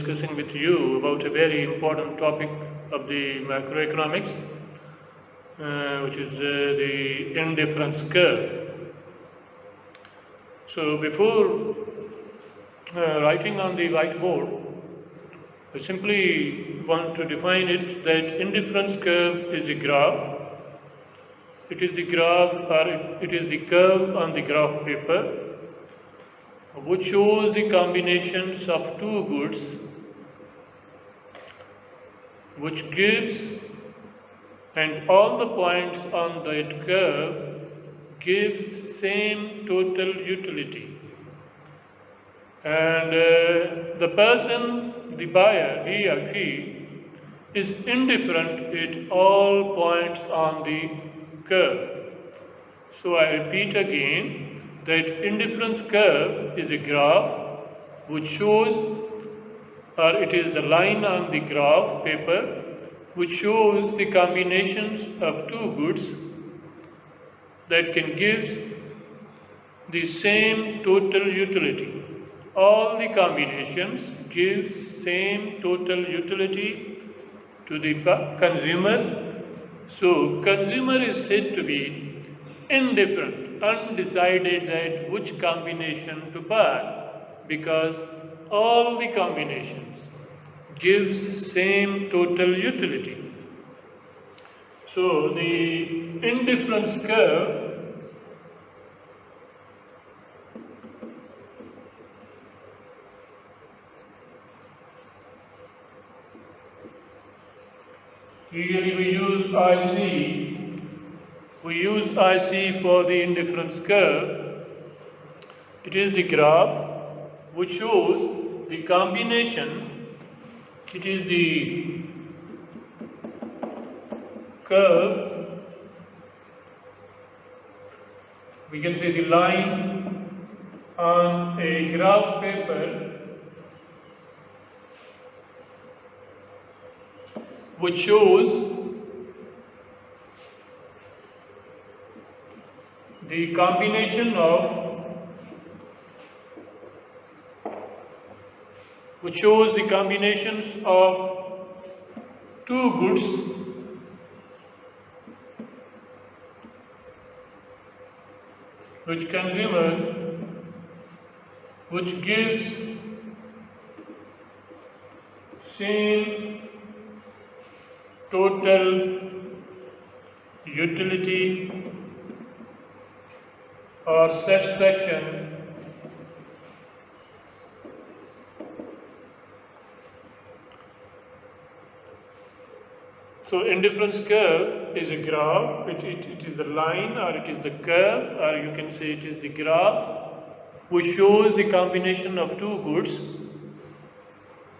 discussing with you about a very important topic of the macroeconomics, which is the indifference curve. So before writing on the whiteboard, I simply want to define it that indifference curve is a graph. It is the graph or it is the curve on the graph paper which shows the combinations of two goods, which gives, and all the points on that curve give same total utility. And the person, the buyer, he or she, is indifferent at all points on the curve. So I repeat again that indifference curve is a graph which shows, or it is the line on the graph paper which shows the combinations of two goods that can give the same total utility. All the combinations give same total utility to the consumer. So consumer is said to be indifferent, undecided that which combination to buy, because all the combinations gives same total utility. So the indifference curve usually we use IC for the indifference curve. It is the graph which shows the combination. It is the curve, we can say the line on a graph paper which shows the combination of combinations of two goods which gives same total utility or satisfaction So indifference curve is a graph, it is the line or it is the curve, or you can say it is the graph which shows the combination of two goods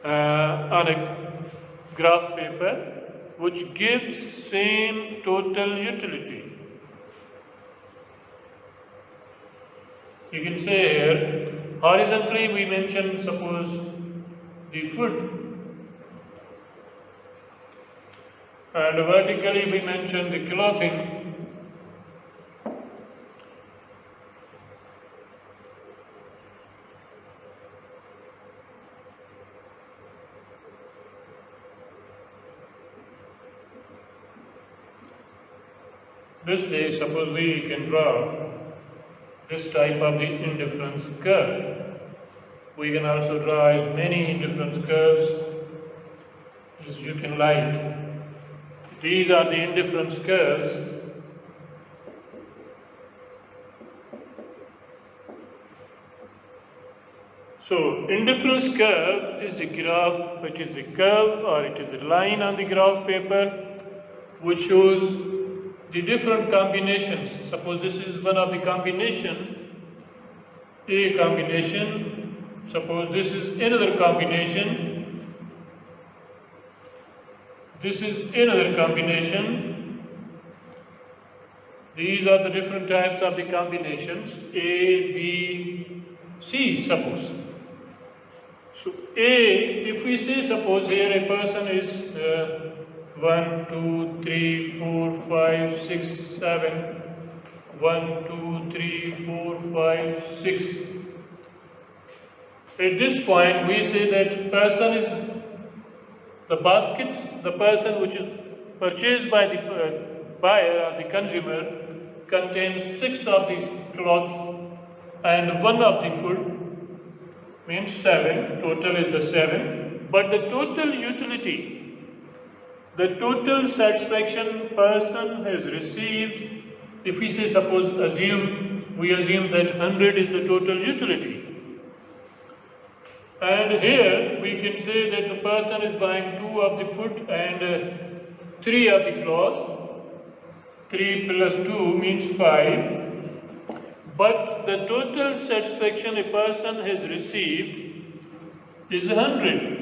on a graph paper which gives same total utility. You can say here, horizontally we mention suppose the food, and vertically we mention the clothing. This way, suppose we can draw this type of the indifference curve. We can also draw as many indifference curves as you can like. These are the indifference curves. So, indifference curve is a graph which is a curve or it is a line on the graph paper which shows the different combinations. Suppose this is one of the combination, A combination. Suppose this is another combination. This is another combination. These are the different types of the combinations, A, B, C, suppose. So A, if we say suppose here a person is 1, 2, 3, 4, 5, 6, 7, 1, 2, 3, 4, 5, 6. At this point, we say that person is the basket, the person which is purchased by the buyer or the consumer contains 6 of these clothes and 1 of the food, means 7, total is the 7, but the total utility, the total satisfaction person has received, if we say we assume that 100 is the total utility. And here we can say that the person is buying 2 of the food and 3 of the clothes. 3 plus 2 means 5. But the total satisfaction a person has received is 100.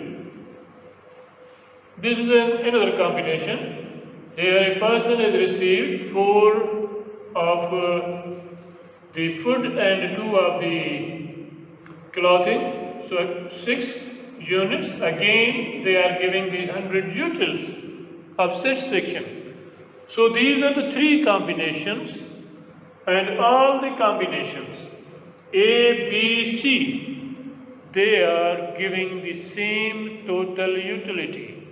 This is another combination. Here a person has received 4 of the food and 2 of the clothing. So 6 units, again they are giving the 100 utils of satisfaction. So these are the 3 combinations, and all the combinations A, B, C, they are giving the same total utility.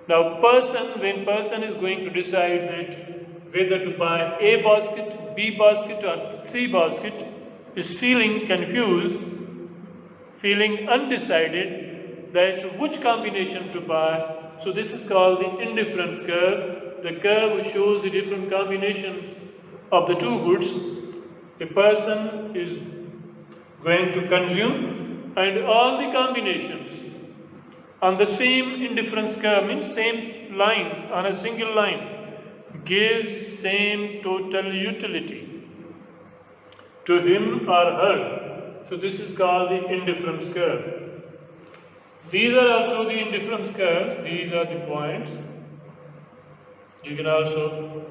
Now when person is going to decide that whether to buy A basket, B basket or C basket, is feeling confused, feeling undecided that which combination to buy. So this is called the indifference curve, the curve which shows the different combinations of the 2 goods a person is going to consume, and all the combinations on the same indifference curve, means same line, on a single line, gives same total utility to him or her. So this is called the indifference curve. These are also the indifference curves. These are the points. You can also,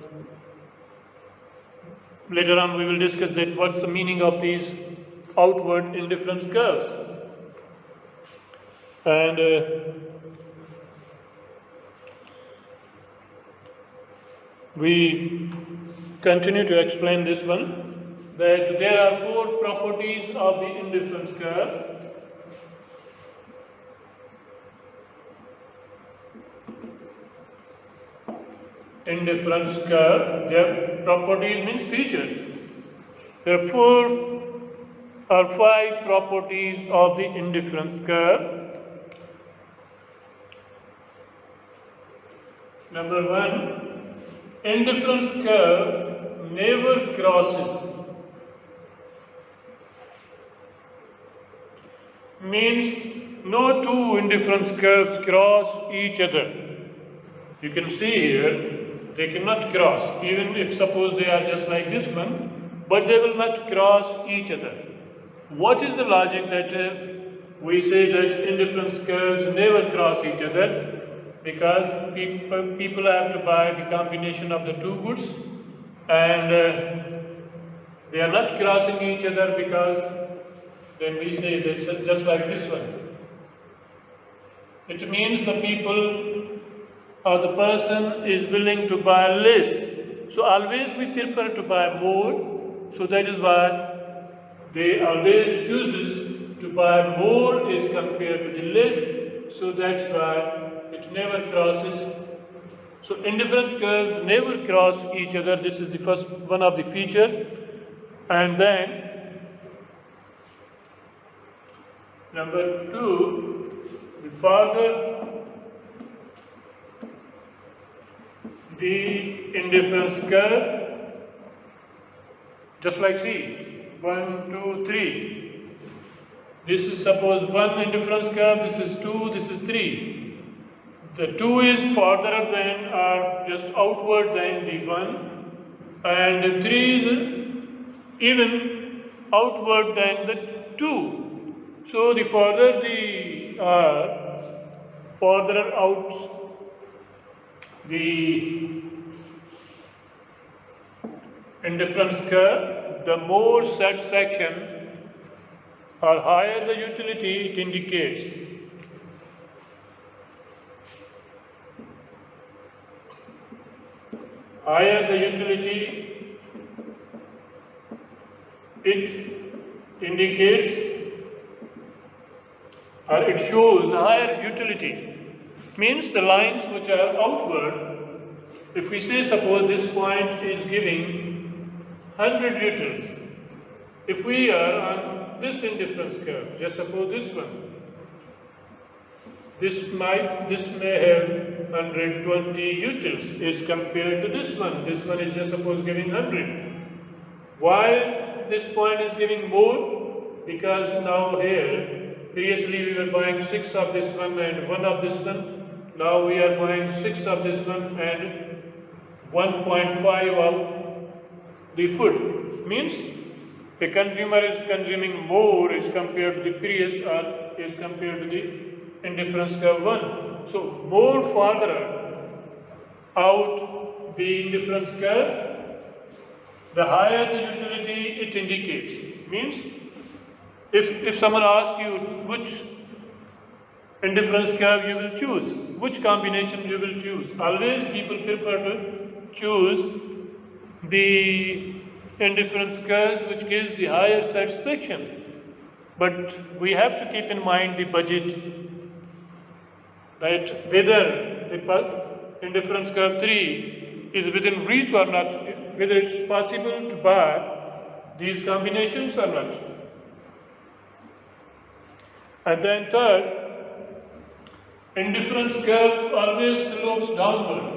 later on we will discuss that what's the meaning of these outward indifference curves. And we continue to explain this one, that there are 4 properties of the indifference curve. Indifference curve, their properties means features. There are 4 or 5 properties of the indifference curve. Number 1, indifference curve never crosses. Means no 2 indifference curves cross each other. You can see here, they cannot cross, even if suppose they are just like this one, but they will not cross each other. What is the logic that we say that indifference curves never cross each other? Because people have to buy the combination of the 2 goods, and they are not crossing each other, because then we say this just like this one. It means the people or the person is willing to buy less. So always we prefer to buy more. So that is why they always chooses to buy more as compared to the less. So that's why it never crosses. So indifference curves never cross each other. This is the first one of the feature. And then number 2, the farther the indifference curve, just like see, 1, 2, 3. This is suppose 1 indifference curve, this is 2, this is 3. The 2 is farther than or just outward than the 1, and the 3 is even outward than the 2. So the farther the farther out the indifference curve, the more satisfaction or higher the utility it indicates. Higher the utility it indicates, or it shows higher utility. Means the lines which are outward, if we say suppose this point is giving 100 utils, if we are on this indifference curve, just suppose this one, this may have 120 utils is compared to this one. This one is just suppose giving 100. Why this point is giving more? Because now here, previously we were buying 6 of this one and 1 of this one. Now we are buying 6 of this one and 1.5 of the food. Means the consumer is consuming more as compared to the previous or is compared to the indifference curve 1. So more farther out the indifference curve, the higher the utility it indicates. Means if someone asks you which indifference curve you will choose, which combination you will choose, always people prefer to choose the indifference curves which gives the higher satisfaction. But we have to keep in mind the budget, that whether the indifference curve 3 is within reach or not, whether it's possible to buy these combinations or not. And then third, indifference curve always slopes downward.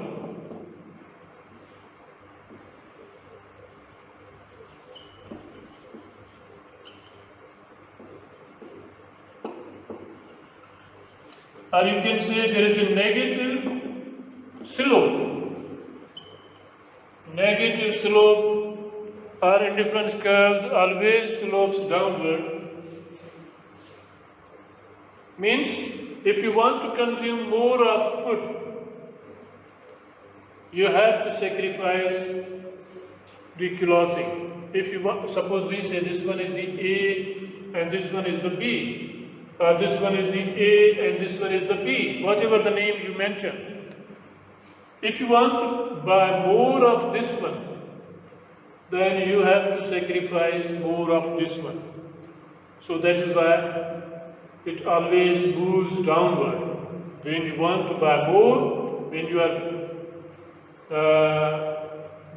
Or you can say there is a negative slope. Negative slope or indifference curves always slopes downward. Means if you want to consume more of food, you have to sacrifice the clothing. If you want, suppose we say this one is the A and this one is the B. This one is the A and this one is the B, whatever the name you mention. If you want to buy more of this one, then you have to sacrifice more of this one. So that is why it always moves downward. When you want to buy more, when you are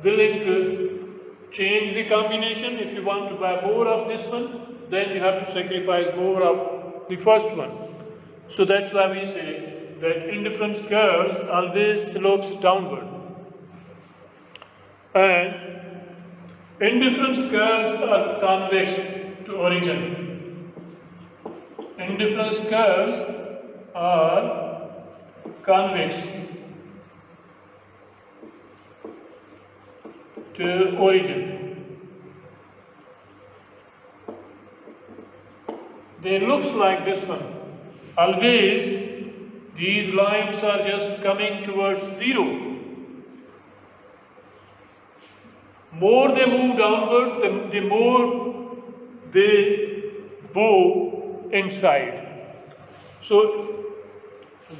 willing to change the combination, if you want to buy more of this one, then you have to sacrifice more of the first one. So that's why we say that indifference curves always slopes downward. And indifference curves are convex to origin. Indifference curves are convex to origin. They looks like this one. Always these lines are just coming towards zero. More they move downward, the more they bow inside. So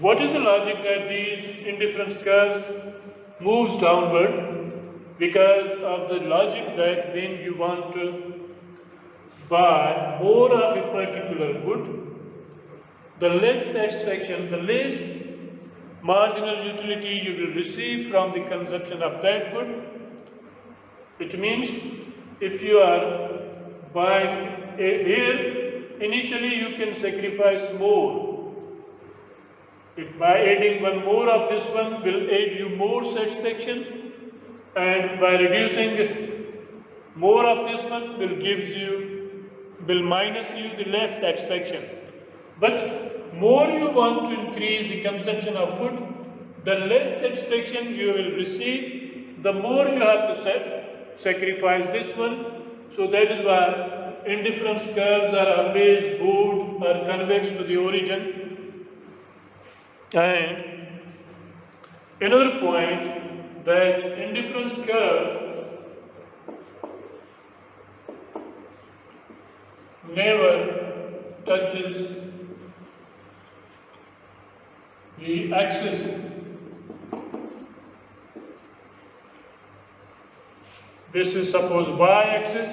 what is the logic that these indifference curves moves downward? Because of the logic that when you want to buy more of a particular good, the less satisfaction, the less marginal utility you will receive from the consumption of that good. It means if you are buying here, initially you can sacrifice more. If by adding one more of this one will add you more satisfaction, and by reducing more of this one will minus you the less satisfaction. But more you want to increase the consumption of food, the less satisfaction you will receive, the more you have to sacrifice this one. So that is why indifference curves are always bowed or convex to the origin. And another point, that indifference curve never touches the axis. This is suppose y-axis,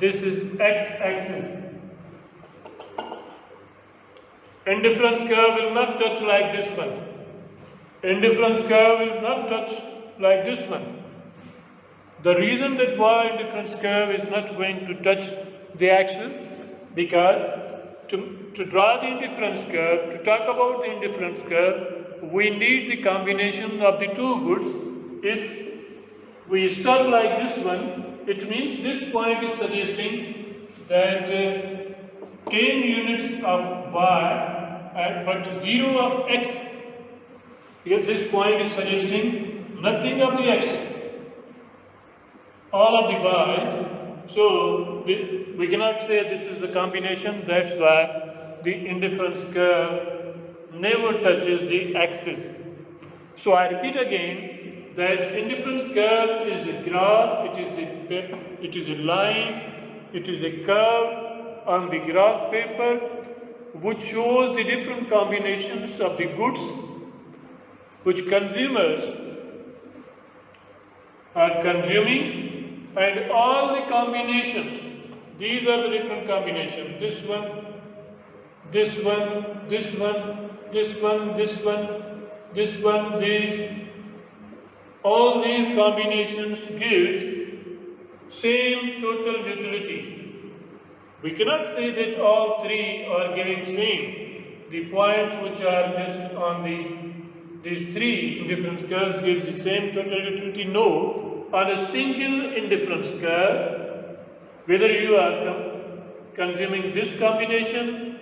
this is x-axis. Indifference curve will not touch like this one. Indifference curve will not touch like this one. The reason that why indifference curve is not going to touch the axis, because to draw the indifference curve, to talk about the indifference curve, we need the combination of the two goods. If we start like this one, it means this point is suggesting that 10 units of y but 0 of x. Because this point is suggesting nothing of the x, all of the y's. So we cannot say this is the combination. That's why the indifference curve never touches the axis. So I repeat again that indifference curve is a graph, it is a line, it is a curve on the graph paper which shows the different combinations of the goods which consumers are consuming, and all the combinations, these are the different combinations, this one, this one, this one, this one, this one, this one, these, all these combinations give same total utility. We cannot say that all three are giving same. The points which are just on these three indifference curves gives the same total utility. No, on a single indifference curve, whether you are consuming this combination,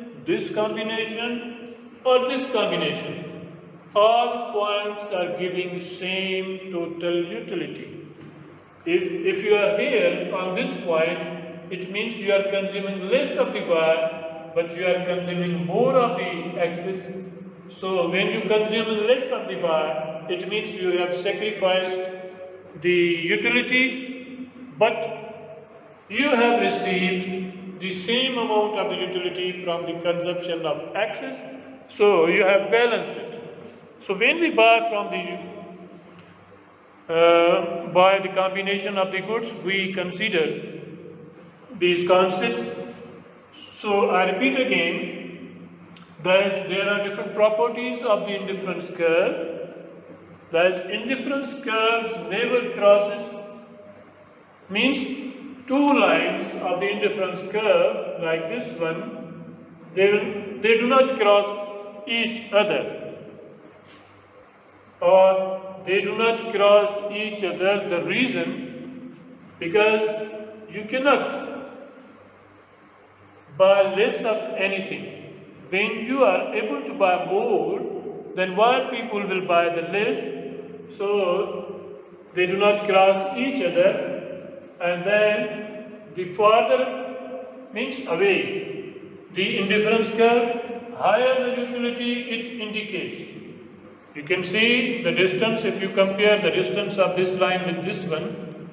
or this combination, all points are giving same total utility. If you are here on this point, it means you are consuming less of the y, but you are consuming more of the x's. So when you consume less of the y, it means you have sacrificed the utility, but you have received the same amount of the utility from the consumption of x's. So you have balanced it. So when we buy from the combination of the goods, we consider these concepts. So I repeat again that there are different properties of the indifference curve, that indifference curve never crosses, means two lines of the indifference curve like this one, they do not cross each other, or they do not cross each other. The reason, because you cannot buy less of anything. When you are able to buy more, then why people will buy the less? So they do not cross each other, and then the farther means away the indifference curve, higher the utility it indicates. You can see the distance. If you compare the distance of this line with this one,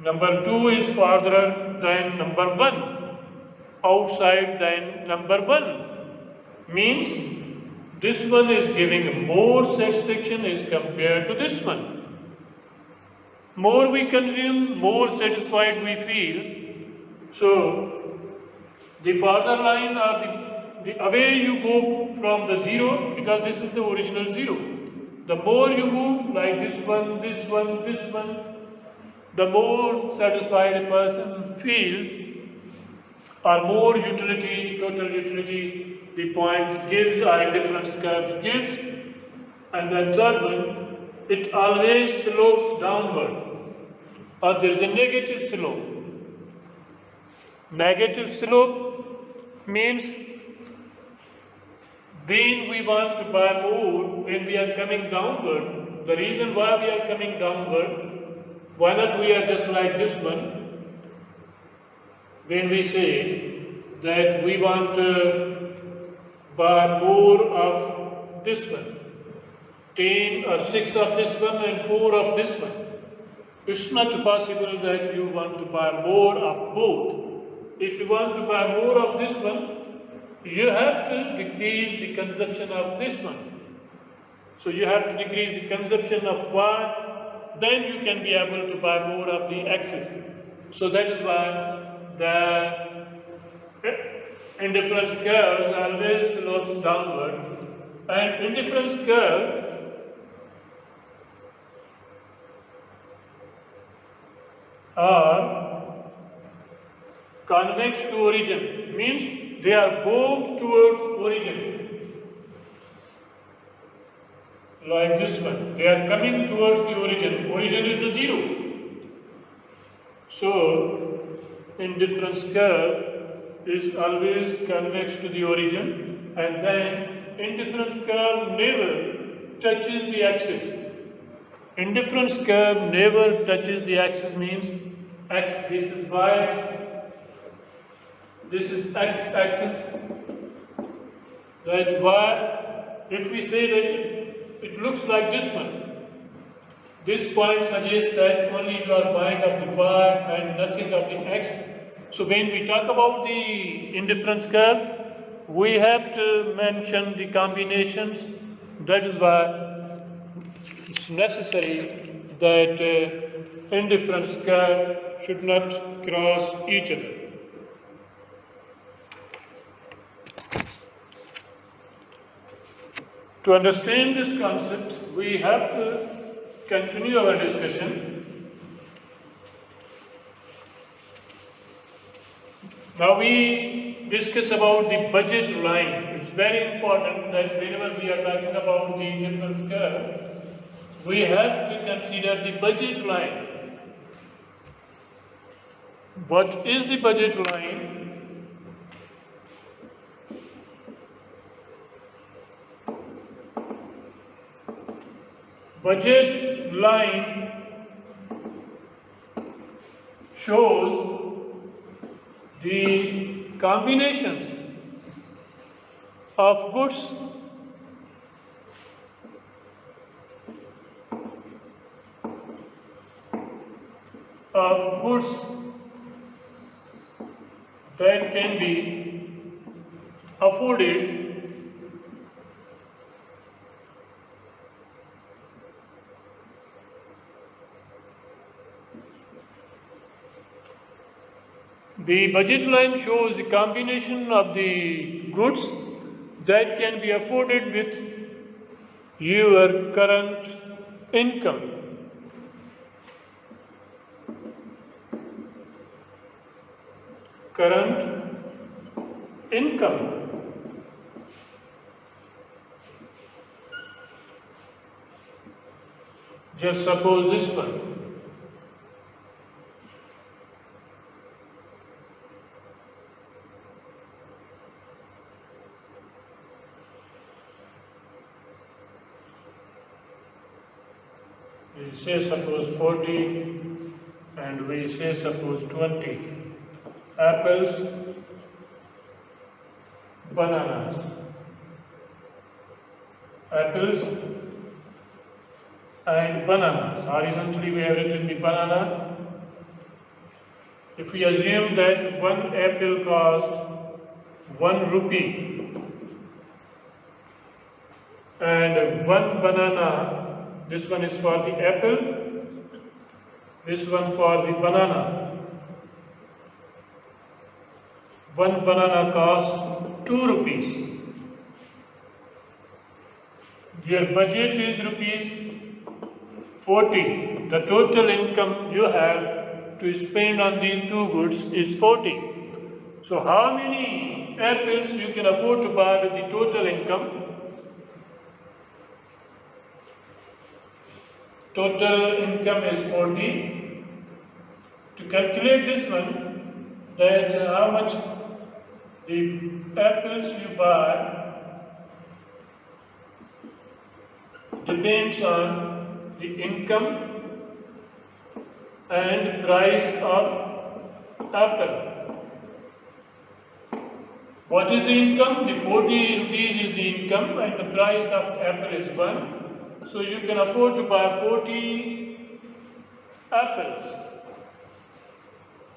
number 2 is farther than number 1, outside than number 1, means this one is giving more satisfaction as compared to this one. More we consume, more satisfied we feel. So the farther line, or the away you go from the 0, because this is the original 0. The more you move, like this one, this one, this one, the more satisfied a person feels, or more utility, total utility the points gives, or indifference curves gives. And the third one, it always slopes downward, or there is a negative slope. Negative slope means when we want to buy more, when we are coming downward, the reason why we are coming downward, why not we are just like this one? When we say that we want to buy more of this one, 10 or 6 of this one and 4 of this one, it's not possible that you want to buy more of both. If you want to buy more of this one, you have to decrease the consumption of this one. So you have to decrease the consumption of Y, then you can be able to buy more of the X's. So that is why Indifference curves always slopes downward, and indifference curve are convex to origin, means they are both towards origin. Like this one, they are coming towards the origin. Origin is the zero. So, indifference curve is always convex to the origin, and then indifference curve never touches the axis. Indifference curve never touches the axis means x, this is y-axis, this is x-axis, right? Y, if we say that it looks like this one, this point suggests that only you are buying of the y and nothing of the x. So when we talk about the indifference curve, we have to mention the combinations. That is why it's necessary that indifference curve should not cross each other. To understand this concept, we have to continue our discussion. Now we discuss about the budget line. It's very important that whenever we are talking about the indifference curve, we have to consider the budget line. What is the budget line? Budget line shows the combinations of goods that can be afforded The budget line shows the combination of the goods that can be afforded with your current income. Current income. Just suppose this one. We say suppose 40 and we say suppose 20 apples, bananas. Apples and bananas. Horizontally we have written the banana. If we assume that one apple cost 1 rupee and one banana, this one is for the apple, this one for the banana. One banana costs 2 rupees. Your budget is rupees 40. The total income you have to spend on these two goods is 40. So how many apples you can afford to buy with the total income? Total income is 40. To calculate this one, that how much the apples you buy depends on the income and price of apple. What is the income? The 40 rupees is the income and the price of apple is 1. So you can afford to buy 40 apples.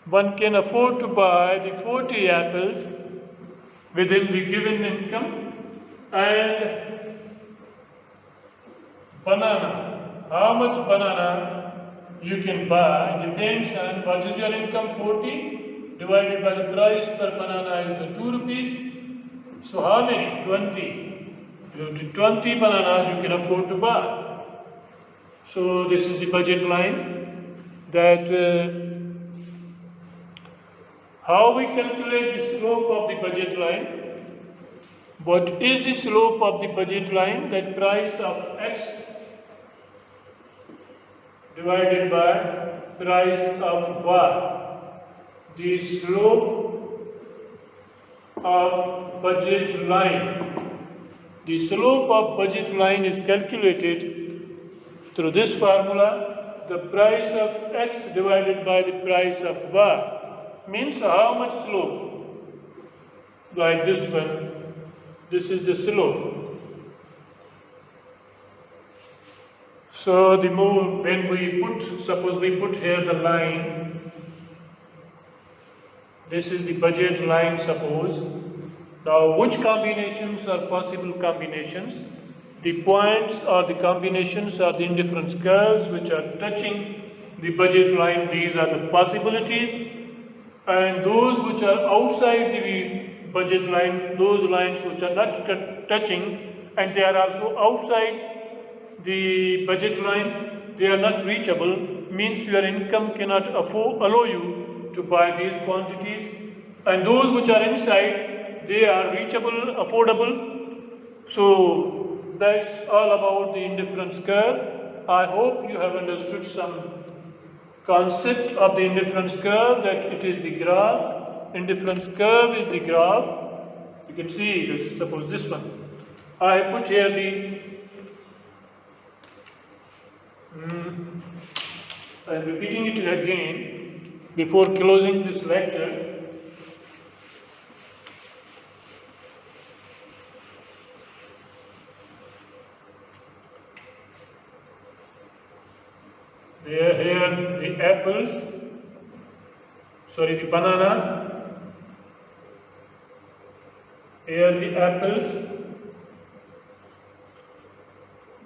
One can afford to buy the 40 apples within the given income. And banana, how much banana you can buy depends on what is your income, 40 divided by the price per banana is the 2 rupees. So how many? 20. 20 bananas you can afford to buy. So this is the budget line, that how we calculate the slope of the budget line. What is the slope of the budget line? That price of X divided by price of Y. The slope of budget line. The slope of budget line is calculated through this formula. The price of X divided by the price of Y means how much slope? Like this one. This is the slope. So the more, when we put, suppose we put here the line. This is the budget line, suppose. Now, which combinations are possible combinations? The points or the combinations are the indifference curves which are touching the budget line. These are the possibilities. And those which are outside the budget line, those lines which are not touching and they are also outside the budget line, they are not reachable, means your income cannot allow you to buy these quantities. And those which are inside, they are reachable, affordable. So that's all about the indifference curve. I hope you have understood some concept of the indifference curve, that it is the graph. Indifference curve is the graph. You can see this, suppose this one. I have put here the I am repeating it again before closing this lecture. Here the apples, the banana. Here the apples,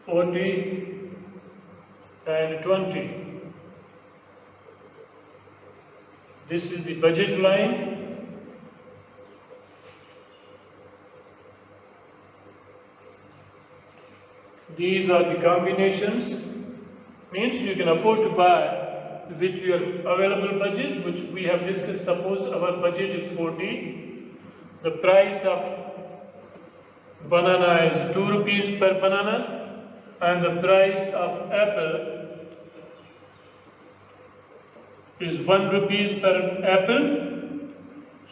40 and 20. This is the budget line. These are the combinations. Means you can afford to buy with your available budget, which we have discussed. Suppose our budget is 40. The price of banana is 2 rupees per banana, and the price of apple is 1 rupees per apple.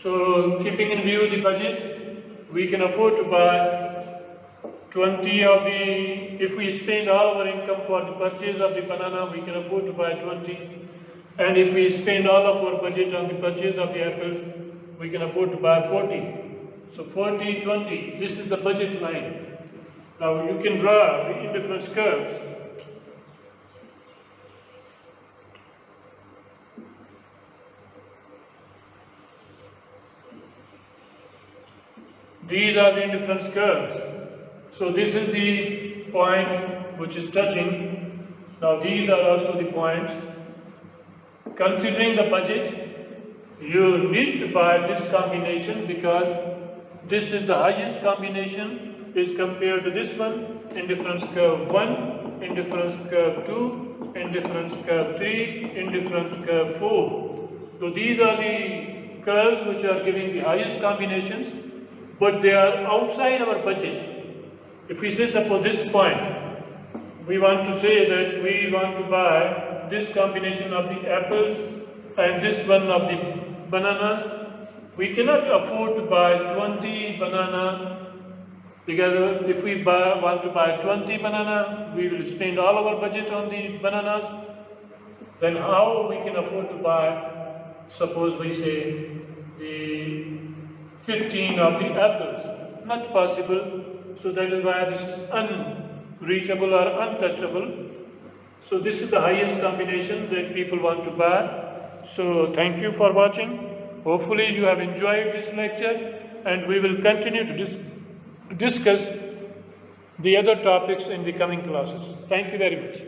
So keeping in view the budget, we can afford to buy 20 of the, if we spend all our income for the purchase of the banana, we can afford to buy 20. And if we spend all of our budget on the purchase of the apples, we can afford to buy 40. So 40, 20, this is the budget line. Now you can draw the indifference curves. These are the indifference curves. So this is the point which is touching. Now these are also the points. Considering the budget, you need to buy this combination because this is the highest combination is compared to this one. Indifference curve 1, indifference curve 2, indifference curve 3, indifference curve 4. So these are the curves which are giving the highest combinations, but they are outside our budget. If we say, suppose this point, we want to say that we want to buy this combination of the apples and this one of the bananas, we cannot afford to buy 20 banana, because if we want to buy 20 banana, we will spend all our budget on the bananas. Then how we can afford to buy, suppose we say, the 15 of the apples? Not possible. So that is why this is unreachable or untouchable. So this is the highest combination that people want to buy. So thank you for watching. Hopefully you have enjoyed this lecture, and we will continue to discuss the other topics in the coming classes. Thank you very much.